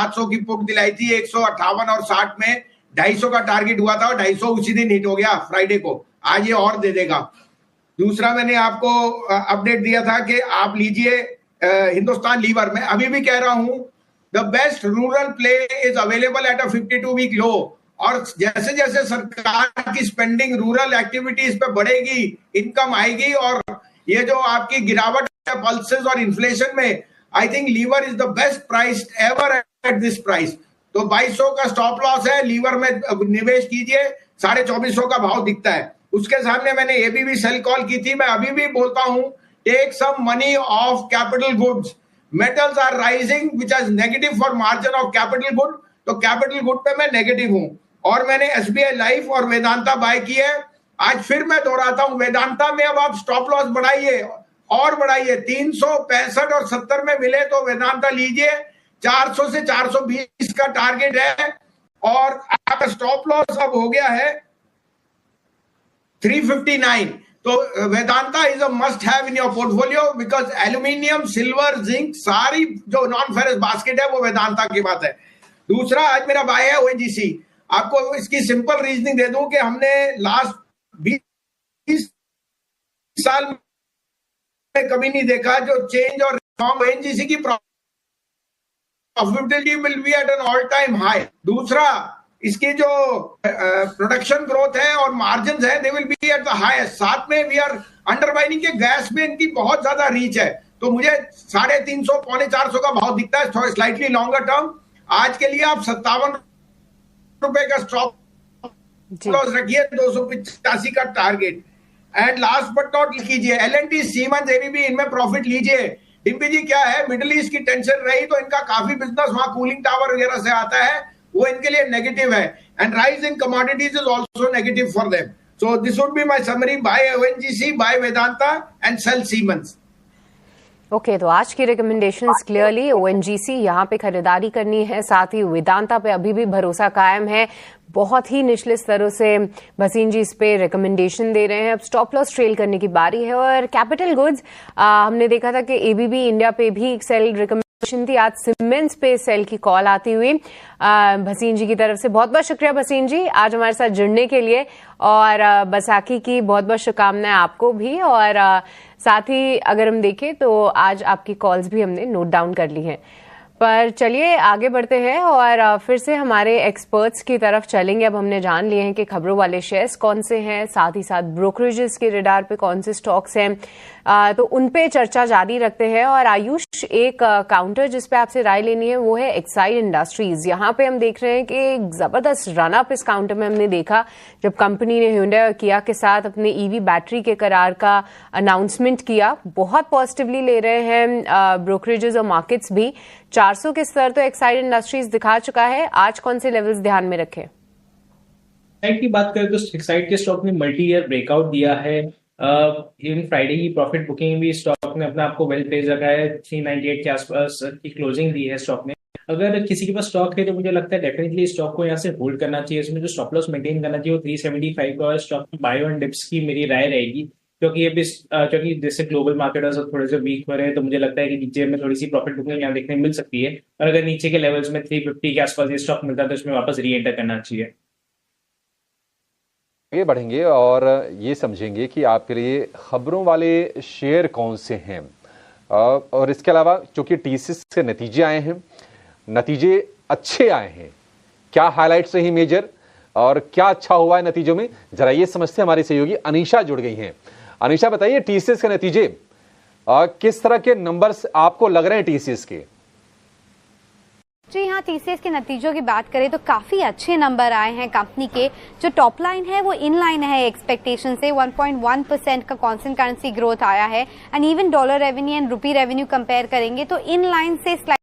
700 की पुट दिलाई थी 158 और 60 में 250 का टारगेट हुआ था और 250 उसी दिन हिट हो गया फ्राइडे को। आज ये और दे देगा। दूसरा मैंने आपको अपडेट दिया था कि आप लीजिए हिंदुस्तान लीवर में अभी भी कह रहा हूं the best rural play is available at a 52 week low. और जैसे जैसे सरकार की स्पेंडिंग रूरल एक्टिविटीज पे बढ़ेगी, इनकम आएगी और ये जो आपकी गिरावट है पल्सेस और इन्फ्लेशन में, I think Lever is the best price ever at this price. तो 2200 का स्टॉप लॉस है, लीवर में निवेश कीजिए, 2450 का भाव दिखता है। उसके सामने मैंने एबीबी सेल कॉल की थी, मैं अभी भी बोलता हूं take some money off capital goods, metals are rising which is negative for margin of capital good. तो कैपिटल गुड पे मैं नेगेटिव हूं और मैंने एसबीआई लाइफ और वेदांता बाय की है। आज फिर मैं दोहराता हूं, वेदांता में अब आप स्टॉप लॉस बढ़ाइए और बढ़ाइए, 365 और 70 में मिले तो वेदांता लीजिए, 400 से 420 का टारगेट है और आपका स्टॉप लॉस अब हो गया है 359। तो Vedanta is a must have in your portfolio because aluminium, silver, zinc, सारी जो नॉन फेरस बास्केट है वो वेदांता की बात है। दूसरा आज मेरा बाय है ओएनजीसी। आपको इसकी सिंपल रीजनिंग दे दूं कि हमने लास्ट 20 साल में कभी नहीं देखा जो चेंज और रिफॉर्म ओएनजीसी की profitability will be at an all time high. दूसरा इसकी जो प्रोडक्शन ग्रोथ है और मार्जिन है they will be at the highest. साथ में वी आर अंडरबाइनिंग के गैस में इनकी बहुत ज्यादा रीच है। तो मुझे 350 पौने 400 का भाव दिखता है स्लाइटली लॉन्गर टर्म। आज के लिए आप 57 रुपए का स्टॉप लॉस रखिए, 285 का target. And last but not कीजिए एलएनटी, सीमेंस, एबीबी, इनमें प्रॉफिट लीजिए। डिम्पी जी क्या है, मिडिल ईस्ट की टेंशन रही तो इनका काफी बिजनेस वहां कूलिंग टावर वगैरह से आता है, वो इनके लिए नेगेटिव है। And rise in commodities is also negative for them. So this would be my summary, buy ONGC, buy Vedanta and sell Siemens. Okay, तो आज की रिकमेंडेशंस क्लियरली ओएनजीसी यहाँ पे खरीदारी करनी है, साथ ही वेदांता पे अभी भी भरोसा कायम है। बहुत ही निचले स्तरों से भसीन जी इस पे रिकमेंडेशन दे रहे हैं। अब स्टॉप लॉस ट्रेल करने की बारी है। और कैपिटल गुड्स हमने देखा था कि एबीबी इंडिया पे भी सेल रिकमेंडेशन थी, आज सीमेंस पे सेल की कॉल आती हुई भसीन जी की तरफ से। बहुत बहुत शुक्रिया भसीन जी आज हमारे साथ जुड़ने के लिए, और बैसाखी की बहुत बहुत शुभकामनाएं आपको भी। और साथ ही अगर हम देखें तो आज आपकी कॉल्स भी हमने नोट डाउन कर ली हैं। पर चलिए आगे बढ़ते हैं और फिर से हमारे एक्सपर्ट्स की तरफ चलेंगे। अब हमने जान लिए हैं कि खबरों वाले शेयर्स कौन से हैं, साथ ही साथ ब्रोकरेजेस के रडार पे कौन से स्टॉक्स हैं, तो उन पे चर्चा जारी रखते हैं। और आयुष, एक काउंटर जिस पे आपसे राय लेनी है वो है एक्साइड इंडस्ट्रीज। यहाँ पे हम देख रहे हैं कि एक जबरदस्त रनअप इस काउंटर में हमने देखा जब कंपनी ने hyundai और किया के साथ अपने ईवी बैटरी के करार का अनाउंसमेंट किया। बहुत पॉजिटिवली ले रहे हैं ब्रोकरेजेस और मार्केट्स भी। 400 के स्तर तो एक्साइड इंडस्ट्रीज दिखा चुका है। आज कौन से लेवल्स ध्यान में रखें? एक्साइड की बात करें तो एक्साइड के स्टॉक ने मल्टी ईयर ब्रेकआउट दिया है। इवन फ्राइडे की प्रॉफिट बुकिंग भी स्टॉक ने अपने आप को वेल प्लेस रखा है। 398 के आसपास की क्लोजिंग दी है स्टॉक ने। अगर किसी के पास स्टॉक है तो मुझे लगता है डेफिनेटली स्टॉक को यहाँ से होल्ड करना चाहिए। इसमें जो स्टॉप लॉस मेंटेन करना चाहिए वो 375 का स्टॉक में बाय ऑन डिप्स की मेरी राय रहेगी, क्योंकि ये भी क्योंकि जैसे ग्लोबल मार्केटर्स थोड़े से वीक हो रहे हैं तो मुझे लगता है कि नीचे में थोड़ी सी प्रॉफिट बुकिंग यहाँ देखने मिल सकती है। और अगर नीचे के लेवल्स में 350 के आसपास ये स्टॉक मिलता है तो इसमें वापस री एंटर करना चाहिए। आगे बढ़ेंगे और ये समझेंगे कि आपके लिए खबरों वाले शेयर कौन से हैं, और इसके अलावा चूंकि टीसीएस के नतीजे आए हैं, नतीजे अच्छे आए हैं, क्या हाईलाइट्स रही मेजर और क्या अच्छा हुआ है नतीजों में, जरा ये समझते हमारी सहयोगी अनीशा जुड़ गई हैं। अनीशा बताइए टीसीएस के नतीजे किस तरह के नंबर्स आपको लग रहे हैं टीसीएस के? जी हाँ, टीसीएस के नतीजों की बात करें तो काफी अच्छे नंबर आए हैं कंपनी के। जो टॉप लाइन है वो इन लाइन है एक्सपेक्टेशन से। 1.1% का कांस्टेंट करेंसी ग्रोथ आया है। And even dollar revenue and rupee revenue compare करेंगे तो इन लाइन से